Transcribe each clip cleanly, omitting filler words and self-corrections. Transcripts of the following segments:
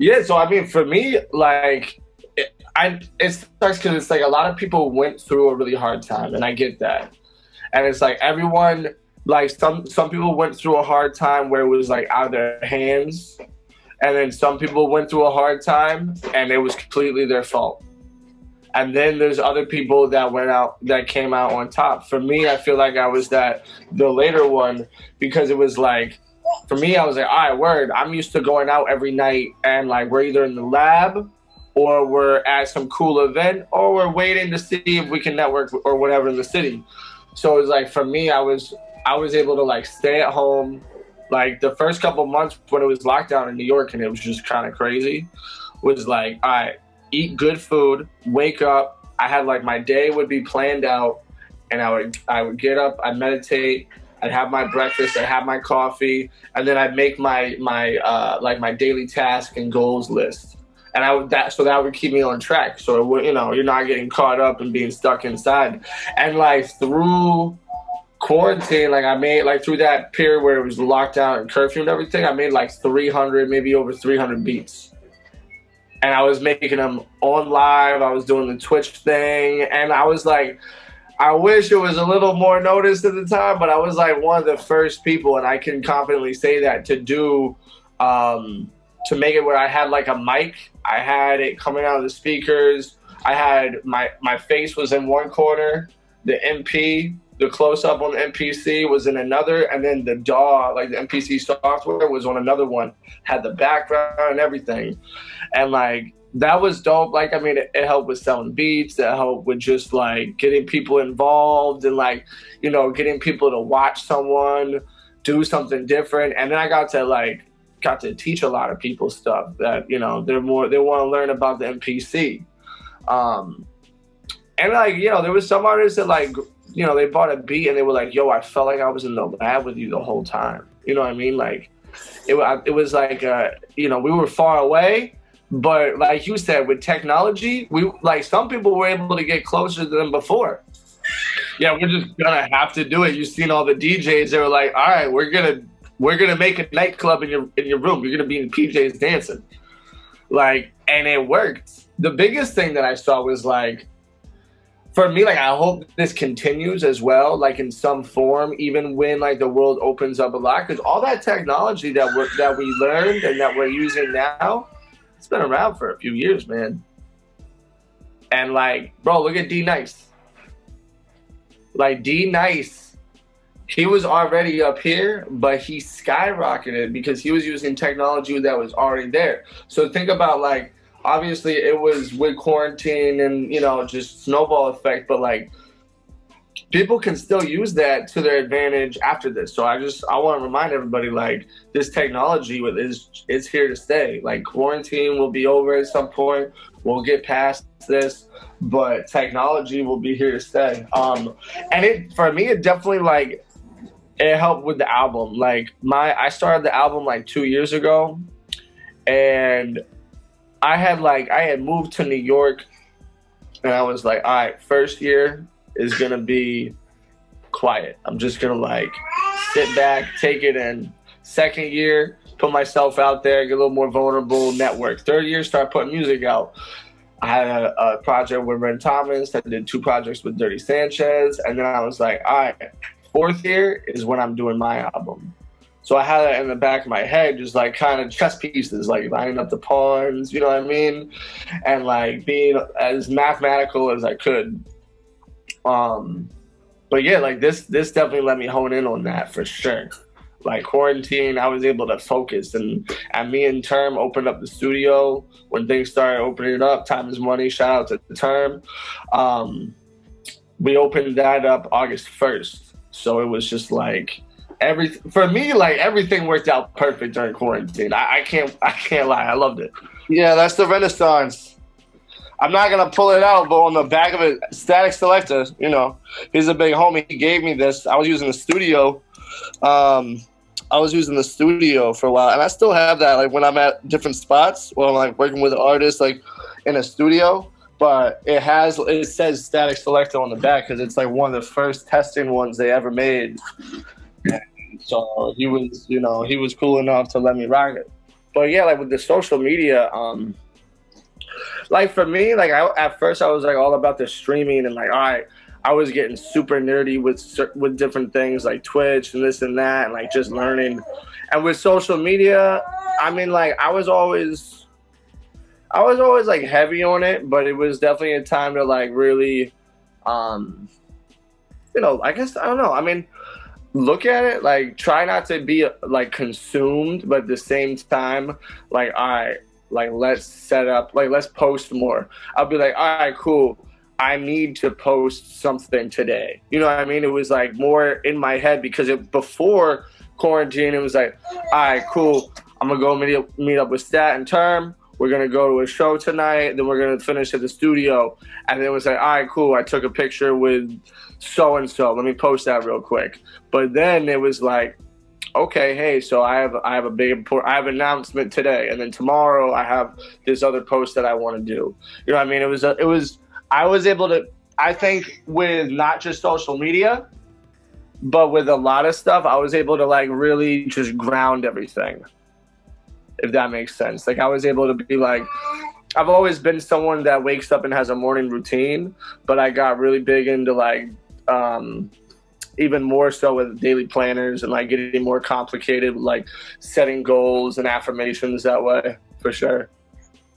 Yeah, so I mean, for me, like, it sucks because it's like a lot of people went through a really hard time, and I get that. And it's like everyone, like some people went through a hard time where it was like out of their hands, and then some people went through a hard time and it was completely their fault. And then there's other people that came out on top. For me, I feel like I was the later one, because it was like, for me, I was like, all right, word. I'm used to going out every night, and like we're either in the lab or we're at some cool event or we're waiting to see if we can network or whatever in the city. So it was like, for me, I was able to like stay at home. Like the first couple months when it was lockdown in New York and it was just kind of crazy, was like, all right, eat good food, wake up. I had like my day would be planned out, and I would get up, I'd meditate, I'd have my breakfast, I'd have my coffee, and then I'd make my my daily task and goals list. And that would keep me on track. So it would, you're not getting caught up and being stuck inside. And like through quarantine, like I made like through that period where it was lockdown and curfew and everything, I made like 300, maybe over 300 beats. And I was making them on live. I was doing the Twitch thing. And I was like, I wish it was a little more noticed at the time, but I was like one of the first people, and I can confidently say that, to do, to make it where I had like a mic. I had it coming out of the speakers. I had my face was in one corner. The MP, the close-up on the MPC was in another. And then the DAW, like the MPC software, was on another one. Had the background and everything. And like, that was dope. Like, I mean, it helped with selling beats. It helped with just like getting people involved and like, getting people to watch someone do something different. And then I got to teach a lot of people stuff that, they want to learn about the MPC. And like, there was some artists that like, they bought a beat and they were like, yo, I felt like I was in the lab with you the whole time. You know what I mean? Like, it was like, we were far away. But like you said, with technology, some people were able to get closer than before. Yeah, we're just gonna have to do it. You've seen all the DJs. They were like, all right, we're gonna make a nightclub in your room. You're gonna be in PJs dancing, and it worked. The biggest thing that I saw was like, for me, like, I hope this continues as well, like in some form, even when like the world opens up a lot, because all that technology that we learned and that we're using now, it's been around for a few years, man. And like, bro, look at D Nice. Like D Nice, he was already up here, but he skyrocketed because he was using technology that was already there. So think about like, obviously it was with quarantine and, just snowball effect, but like, people can still use that to their advantage after this. So I want to remind everybody, like, this technology is here to stay. Like, quarantine will be over at some point. We'll get past this, but technology will be here to stay. And for me, it definitely like, it helped with the album. Like I started the album like 2 years ago, and I had moved to New York, and I was like, all right, first year is gonna be quiet. I'm just gonna like sit back, take it in. Second year, put myself out there, get a little more vulnerable, network. Third year, start putting music out. I had a project with Ren Thomas. I did 2 projects with Dirty Sanchez, and then I was like, all right, fourth year is when I'm doing my album. So I had it in the back of my head, just like kind of chess pieces, like lining up the pawns, you know what I mean? And like being as mathematical as I could. But yeah, like this definitely let me hone in on that for sure. Like quarantine, I was able to focus, and me and Term opened up the studio when things started opening up. Time is money. Shout out to the Term. We opened that up August 1st. So it was just like for me, like everything worked out perfect during quarantine. I can't lie. I loved it. Yeah, that's the Renaissance. I'm not going to pull it out, but on the back of it, Static Selector, he's a big homie. He gave me this. I was using the studio. I was using the studio for a while, and I still have that, like when I'm at different spots, when I'm like working with artists, like in a studio. But it says Static Selector on the back because it's like one of the first testing ones they ever made. And so he was cool enough to let me rock it. But yeah, like with the social media, like for me, like at first I was like all about the streaming and like, all right, I was getting super nerdy with different things like Twitch and this and that, and like just learning. And with social media, I mean, like I was always like heavy on it, but it was definitely a time to like really, I guess I don't know. I mean, look at it like try not to be like consumed, but at the same time, like all right, like let's set up, like let's post more. I'll be like, all right, cool. I need to post something today. You know what I mean? It was like more in my head because before quarantine, it was like, all right, cool. I'm gonna go meet up with Stat and Term. We're gonna go to a show tonight. Then we're gonna finish at the studio. And then it was like, all right, cool. I took a picture with so and so. Let me post that real quick. But then it was like, okay, hey, so I have an announcement today, and then tomorrow I have this other post that I want to do. You know what I mean? I was able to, I think with not just social media, but with a lot of stuff, I was able to like really just ground everything, if that makes sense. Like I was able to be like, I've always been someone that wakes up and has a morning routine, but I got really big into like, even more so with daily planners and like getting more complicated, like setting goals and affirmations that way, for sure.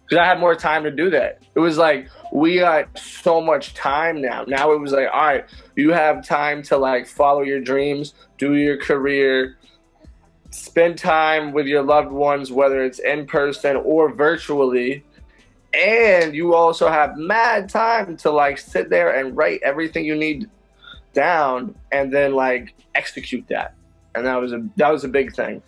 Because I had more time to do that. It was like, we got so much time now. Now it was like, all right, you have time to like follow your dreams, do your career, spend time with your loved ones, whether it's in person or virtually. And you also have mad time to like sit there and write everything you need down and then like execute that. And that was a big thing.